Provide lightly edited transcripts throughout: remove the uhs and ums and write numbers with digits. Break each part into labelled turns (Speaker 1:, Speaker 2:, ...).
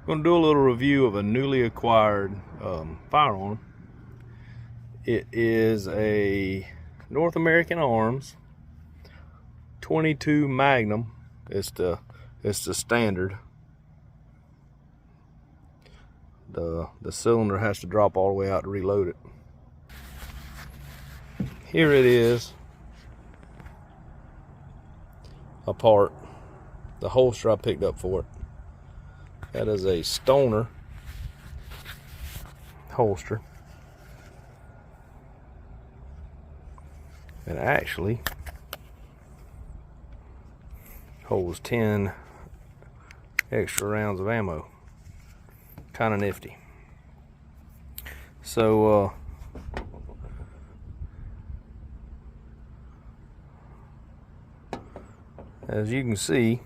Speaker 1: I'm going to do a little review of a newly acquired firearm. It is a North American Arms 22 Magnum. It's the standard. The cylinder has to drop all the way out to reload it. Here it is apart. The holster I picked up for it. That is a Stoner holster. It actually holds 10 extra rounds of ammo. Kind of nifty. So as you can see,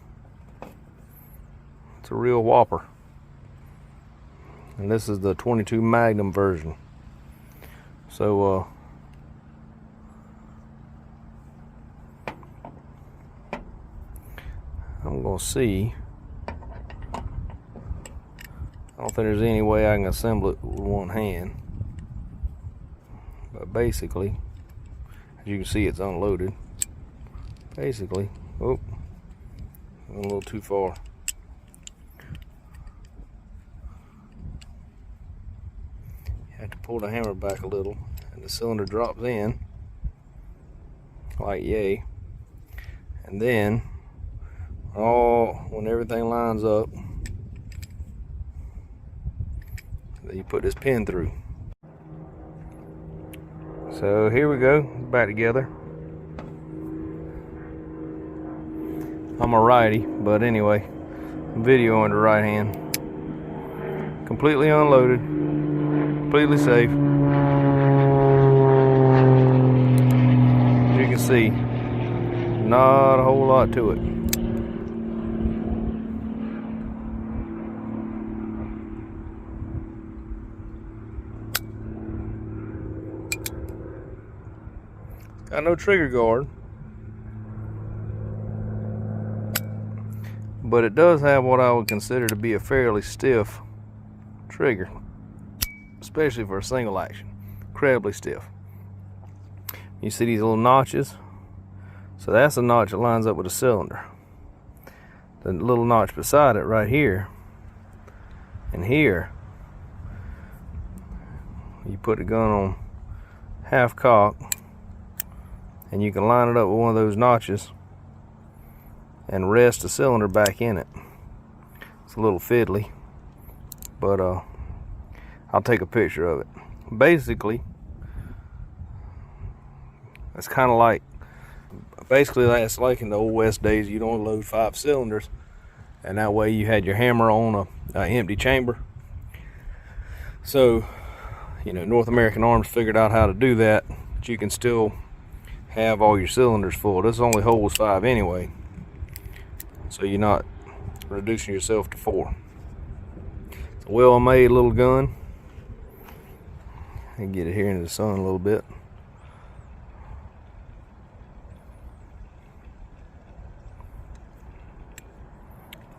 Speaker 1: it's a real whopper. And this is the 22 Magnum version. So I'm gonna see. I don't think there's any way I can assemble it with one hand. But basically, as you can see, it's unloaded. Basically, oh, a little too far. You have to pull the hammer back a little, and the cylinder drops in, like yay. And then, when everything lines up, you put this pin through. So here we go, back together. I'm a righty, but anyway, video on the right hand. Completely unloaded, completely safe. You can see, not a whole lot to it. Got no trigger guard, but it does have what I would consider to be a fairly stiff trigger, especially for a single action. Incredibly stiff. You see these little notches? So that's a notch that lines up with the cylinder. The little notch beside it right here and here, you put the gun on half cock, and you can line it up with one of those notches and rest the cylinder back in it. It's a little fiddly, but I'll take a picture of it. Basically, it's kind of like, that's like in the old West days, you'd only load 5 cylinders, and that way you had your hammer on a empty chamber. So, North American Arms figured out how to do that, but you can still have all your cylinders full. This only holds 5 anyway, so you're not reducing yourself to 4. It's a well-made little gun. I can get it here into the sun a little bit.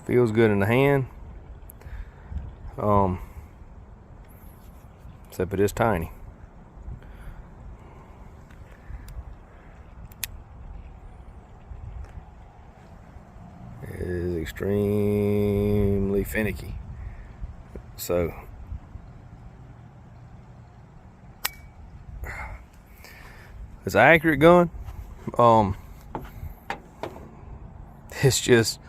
Speaker 1: Feels good in the hand, except it is tiny. It is extremely finicky. So it's an accurate gun. It's just,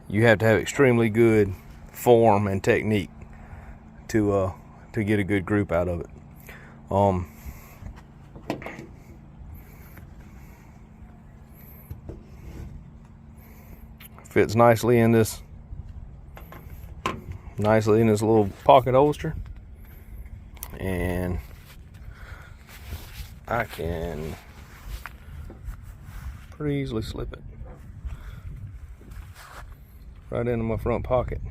Speaker 1: you have to have extremely good form and technique to get a good group out of it. Fits nicely in this little pocket holster, and I can pretty easily slip it right into my front pocket.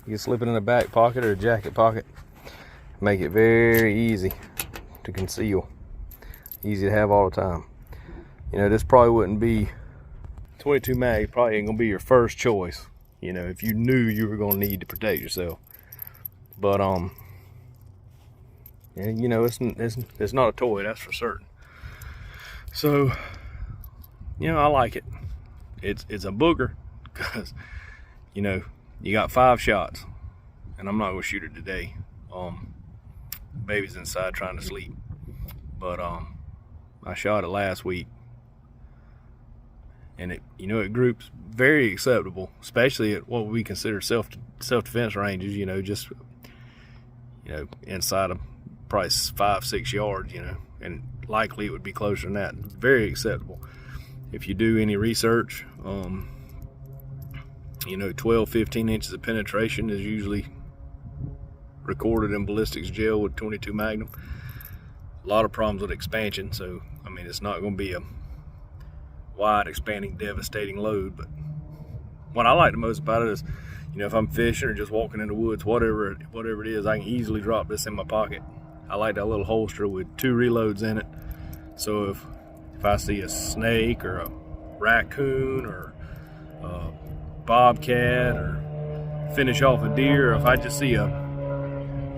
Speaker 1: You can slip it in a back pocket or a jacket pocket. Make it very easy to conceal. Easy to have all the time. This probably wouldn't be 22 mag, probably ain't gonna be your first choice you know, if you knew you were going to need to protect yourself. But and, you know, it's not a toy, that's for certain. So, you know, I like it. It's a booger because, you know, you got 5 shots, and I'm not gonna shoot it today. Baby's inside trying to sleep, but I shot it last week, and it, you know, it groups very acceptable, especially at what we consider self-defense ranges. You know, just, you know, inside of probably 5-6 yards. You know, and likely it would be closer than that. Very acceptable. If you do any research, you know, 12-15 inches of penetration is usually recorded in ballistics gel with 22 Magnum. A lot of problems with expansion, so I mean, it's not going to be a wide expanding devastating load. But what I like the most about it is, you know, if I'm fishing or just walking in the woods, whatever it is, I can easily drop this in my pocket. I like that little holster with 2 reloads in it, so if I see a snake or a raccoon or a bobcat or finish off a deer, or if I just see a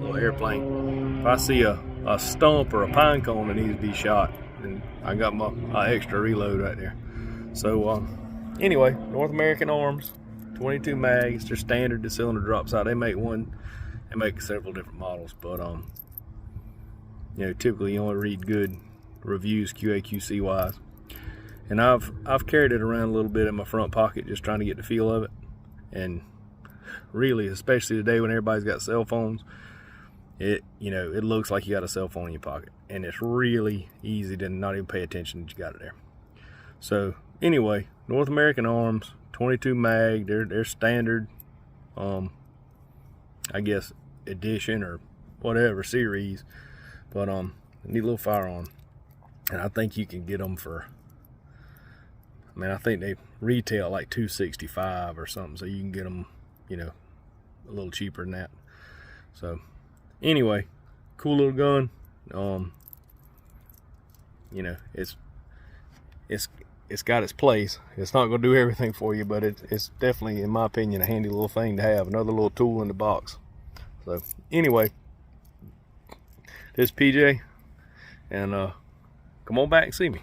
Speaker 1: little airplane, if I see a stump or a pine cone that needs to be shot, and I got my extra reload right there. So anyway, North American Arms, 22 mags. They're standard. The cylinder drops out. They make several different models, but you know, typically you only read good reviews QA/QC wise. And I've carried it around a little bit in my front pocket, just trying to get the feel of it. And really, especially today when everybody's got cell phones, it, you know, it looks like you got a cell phone in your pocket, and it's really easy to not even pay attention that you got it there. So anyway, North American Arms, 22 mag. They're standard, I guess, edition or whatever series, but neat little firearm. And I think you can get them for, I mean, I think they retail like $265 or something, so you can get them, you know, a little cheaper than that. So anyway, cool little gun. You know, it's got its place. It's not gonna do everything for you, but it's definitely, in my opinion, a handy little thing to have, another little tool in the box. So anyway, this is PJ, and come on back and see me.